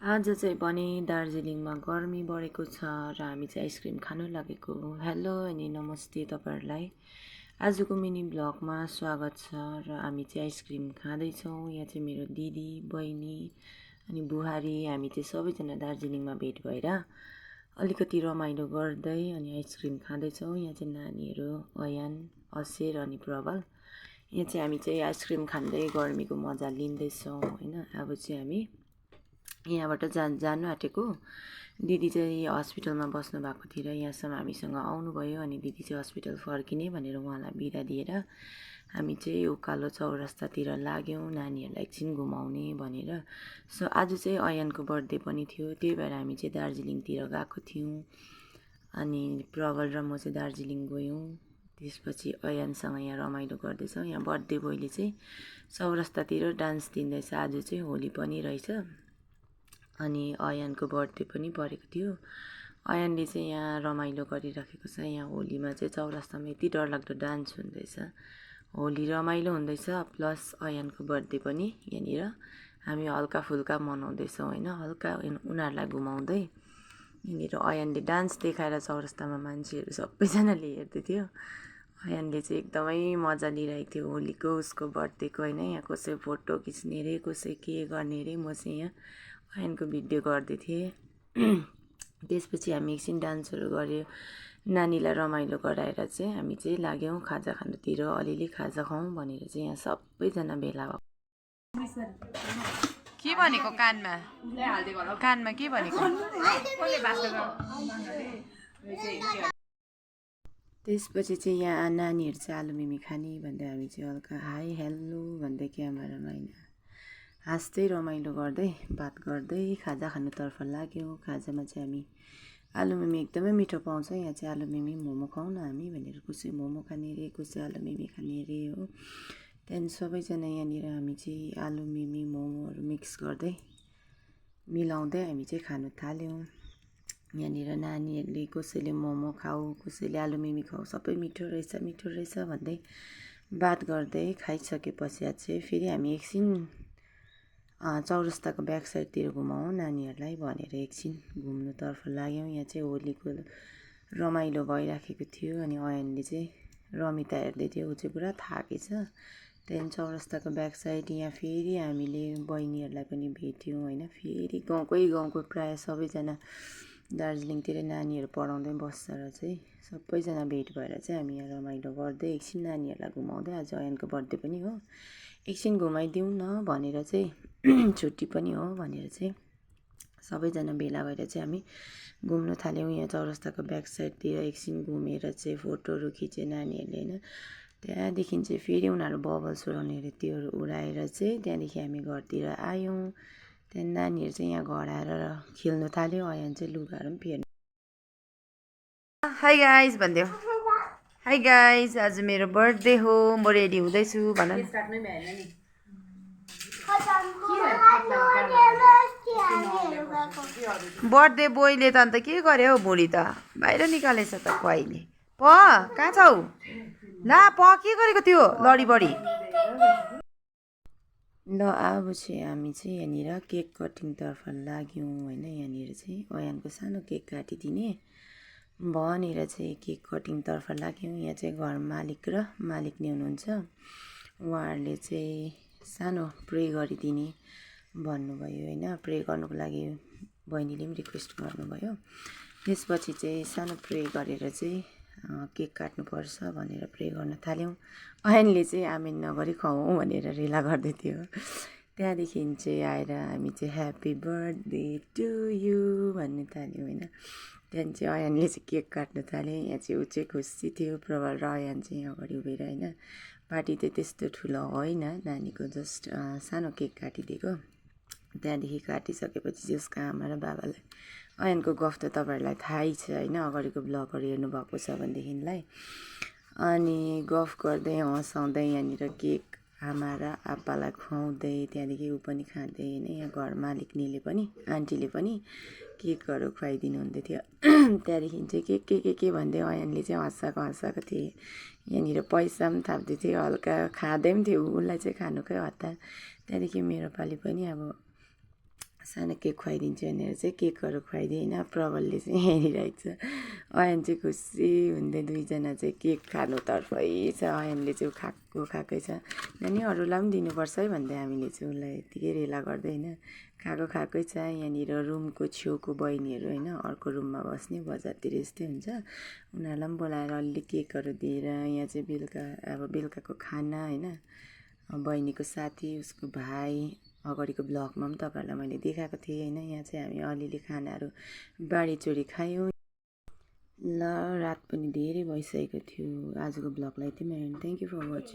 आज चाहिँ भने दार्जिलिङमा गर्मी बढेको छ र हामी चाहिँ आइसक्रिम खानु लागेको। हेलो अनि नमस्ते तपाईँहरूलाई। आजको मिनी ब्लगमा स्वागत छ र हामी चाहिँ आइसक्रिम खाँदैछौँ। यहाँ चाहिँ मेरो दिदी बहिनी अनि बुहारी हामी चाहिँ सबैजना दार्जिलिङमा भेट भएर अलिकति रमाइलो गर्दै अनि आइसक्रिम खाँदैछौँ। यहाँ चाहिँ नानीहरू अयान असेर अनि प्रबल। यहाँ चाहिँ हामी चाहिँ आइसक्रिम खाँदै गर्मीको मजा लिँदैछौँ होइन। अब चाहिँ हामी यहाँबाट जानु आँटेको। दिदी चाहिँ हस्पिटलमा बस्नु भएको थियो र यहाँसम्म हामीसँग आउनुभयो अनि दिदी चाहिँ हस्पिटल फर्किने भनेर उहाँलाई बिदा दिएर हामी चाहिँ उकालो चौरस्तातिर लाग्यौँ नानीहरूलाई एकछिन घुमाउने भनेर। सो आज चाहिँ अयानको बर्थडे पनि थियो, त्यही भएर हामी चाहिँ दार्जिलिङतिर गएको थियौँ। अनि प्रबल र म चाहिँ दार्जिलिङ गयौँ। त्यसपछि अयानसँग यहाँ रमाइलो गर्दैछौँ। यहाँ बर्थडे बोयले चाहिँ चौरस्तातिर डान्स दिँदैछ। आज चाहिँ होली पनि रहेछ अनि अयानको बर्थडे पनि परेको थियो। अयानले चाहिँ यहाँ रमाइलो गरिराखेको छ। यहाँ होलीमा चाहिँ चौरस्तामा यति डरलाग्दो डान्स हुँदैछ, होली रमाइलो हुँदैछ, प्लस अयानको बर्थडे पनि यहाँनिर हामी हल्का फुल्का मनाउँदैछौँ होइन। हल्का उनीहरूलाई घुमाउँदै यहाँनिर अयानले डान्स देखाएर चौरस्तामा मान्छेहरू सबैजनाले हेर्दै थियो। अयानले चाहिँ एकदमै मजा लिइरहेको थियो होलीको, उसको बर्थडेको होइन। यहाँ कसै फोटो खिच्ने अरे, कसै के गर्ने अरे। म चाहिँ यहाँ अयानको भिडियो गर्दै थिएँ। त्यसपछि हामी एकछिन डान्सहरू गऱ्यो, नानीलाई रमाइलो गराएर चाहिँ हामी चाहिँ लाग्यौँ खाजा खानुतिर। अलिअलि खाजा खाउँ भनेर चाहिँ यहाँ सबैजना भेला भएको। के भनेको कानमा कानमा के भनेको? त्यसपछि चाहिँ यहाँ नानीहरू चाहिँ आलु मिमी खाने भन्दै हामी चाहिँ हल्का हाई हेल्लो भन्दै क्यामेरामा होइन हाँस्दै रमाइलो गर्दै बात गर्दै खाजा खानुतर्फ लाग्यौँ। खाजामा चाहिँ हामी आलु मिमी एकदमै मिठो पाउँछ। यहाँ चाहिँ आलु मिमी मोमो खाउँ न हामी भनेर कसै मोमो खाने अरे, कसै आलु मिमी खाने अरे हो। त्यहाँदेखि सबैजना यहाँनिर हामी चाहिँ आलु मिमी मोमोहरू मिक्स गर्दै मिलाउँदै हामी चाहिँ खानु थाल्यौँ। यहाँनिर नानीहरूले कसैले मोमो खाऊ, कसैले आलु मिमी खाऊ, सबै मिठो रहेछ भन्दै बात गर्दै खाइसके पश्चात चाहिँ फेरि हामी एकछिन चौरस्ताको ब्याक साइडतिर घुमाउँ नानीहरूलाई भनेर एकछिन घुम्नुतर्फ लाग्यौँ। यहाँ चाहिँ होलीको रमाइलो भइराखेको थियो अनि अयानले चाहिँ रमिता हेर्दै थियो, ऊ चाहिँ पुरा थाकेछ। त्यहाँदेखि चौरस्ताको ब्याक साइड यहाँ फेरि हामीले बहिनीहरूलाई पनि भेट्यौँ होइन। फेरि गाउँको प्रायः सबैजना दार्जिलिङतिर नानीहरू पढाउँदै बस्छ र चाहिँ सबैजना भेट भएर चाहिँ हामी यहाँ रमाइलो गर्दै एकछिन नानीहरूलाई घुमाउँदै, आज अयानको बर्थडे पनि हो, एकछिन घुमाइदिउँ न भनेर चाहिँ छुट्टी पनि हो भनेर चाहिँ सबैजना भेला भएर चाहिँ हामी घुम्नु थाल्यौँ। यहाँ चौरस्ताको ब्याक साइडतिर एकछिन घुमेर चाहिँ फोटोहरू खिचे नानीहरूले होइन। त्यहाँदेखि चाहिँ फेरि उनीहरू बबल्स उडाउने अरे, त्योहरू उडाएर चाहिँ त्यहाँदेखि हामी घरतिर आयौँ। त्यहाँदेखि नानीहरू चाहिँ यहाँ घर आएर खेल्नु थाल्यो। अयान चाहिँ लुगाहरू पनि फेर्नु। हाई गाइज भनिदेऊ। हाई गाइज, आज मेरो बर्थडे हो, म रेडी हुँदैछु भन न। बर्थडे बोयले त अन्त के गर्यो हौ भुँडी त बाहिर निकालेछ त खुवाइले। कहाँ छौ? ला के गरेको त्यो लडी बडी? ल अब चाहिँ हामी चाहिँ यहाँनिर केक कटिङतर्फ लाग्यौँ होइन। यहाँनिर चाहिँ अयानको सानो केक काटिदिने भनेर चाहिँ केक कटिङतर्फ लाग्यौँ। यहाँ चाहिँ घर मालिक र मालिकनी हुनुहुन्छ, उहाँहरूले चाहिँ सानो प्रे गरिदिने भन्नुभयो होइन। प्रे गर्नुको लागि बहिनीले पनि रिक्वेस्ट गर्नुभयो। त्यसपछि चाहिँ सानो प्रे गरेर चाहिँ केक काट्नुपर्छ भनेर प्रे गर्न थाल्यौँ। अयानले चाहिँ आमेन नगरी खुवाउँ भनेर रेला गर्दै थियो। त्यहाँदेखि चाहिँ आएर हामी चाहिँ ह्याप्पी बर्थडे टु यु भन्नु थाल्यौँ होइन। त्यहाँदेखि चाहिँ अयानले चाहिँ केक काट्नु थाल्यो। यहाँ चाहिँ ऊ चाहिँ खुसी थियो, प्रबल र अयान चाहिँ अगाडि उभिएर होइन। पार्टी चाहिँ त्यस्तो ठुलो होइन, नानीको जस्ट सानो केक काटिदिएको। त्यहाँदेखि काटिसकेपछि चाहिँ उसको आमा र बाबालाई अयानको गफ त तपाईँहरूलाई थाहै छ होइन, अगाडिको ब्लगहरू हेर्नुभएको छ भनेदेखिलाई। अनि गफ गर्दै हँसाउँदै यहाँनिर केक आमा र आप्पालाई खुवाउँदै त्यहाँदेखि ऊ पनि खाँदै होइन। यहाँ घर मालिकनीले पनि आन्टीले पनि केकहरू खुवाइदिनु हुँदै थियो। त्यहाँदेखि चाहिँ के भन्दै अयानले चाहिँ हँसाएको थिएँ। यहाँनिर पैसा पनि थाप्दै थियो, हल्का खाँदै पनि थियो, उसलाई चाहिँ खानुकै हतार। त्यहाँदेखि मेरो पालि पनि अब सानो केक खुवाइदिन्छु भनेर चाहिँ केकहरू खुवाइदिएँ होइन। प्रबलले चाहिँ हेरिरहेको छ। अयन चाहिँ खुसी हुँदै दुईजना चाहिँ केक खानुतर्फै छ। अयनले चाहिँ खाएकै छ। नानी अरूलाई पनि दिनुपर्छ है भन्दै हामीले चाहिँ उसलाई यत्तिकै रेला गर्दै होइन खाएकै छ। यहाँनिर रुमको छेउको बहिनीहरू होइन अर्को रुममा बस्ने बजारतिर यस्तै हुन्छ, उनीहरूलाई पनि बोलाएर अलि केकहरू दिएर यहाँ चाहिँ बेलुकाको खाना होइन। बहिनीको साथी उसको भाइ अगाडिको ब्लगमा पनि तपाईँहरूलाई मैले देखाएको थिएँ होइन। यहाँ चाहिँ हामी अलिअलि खानाहरू बाँडीचुँडी खायौँ। ल रात पनि धेरै भइसकेको थियो। आजको ब्लगलाई यतिमै। Thank you for watching.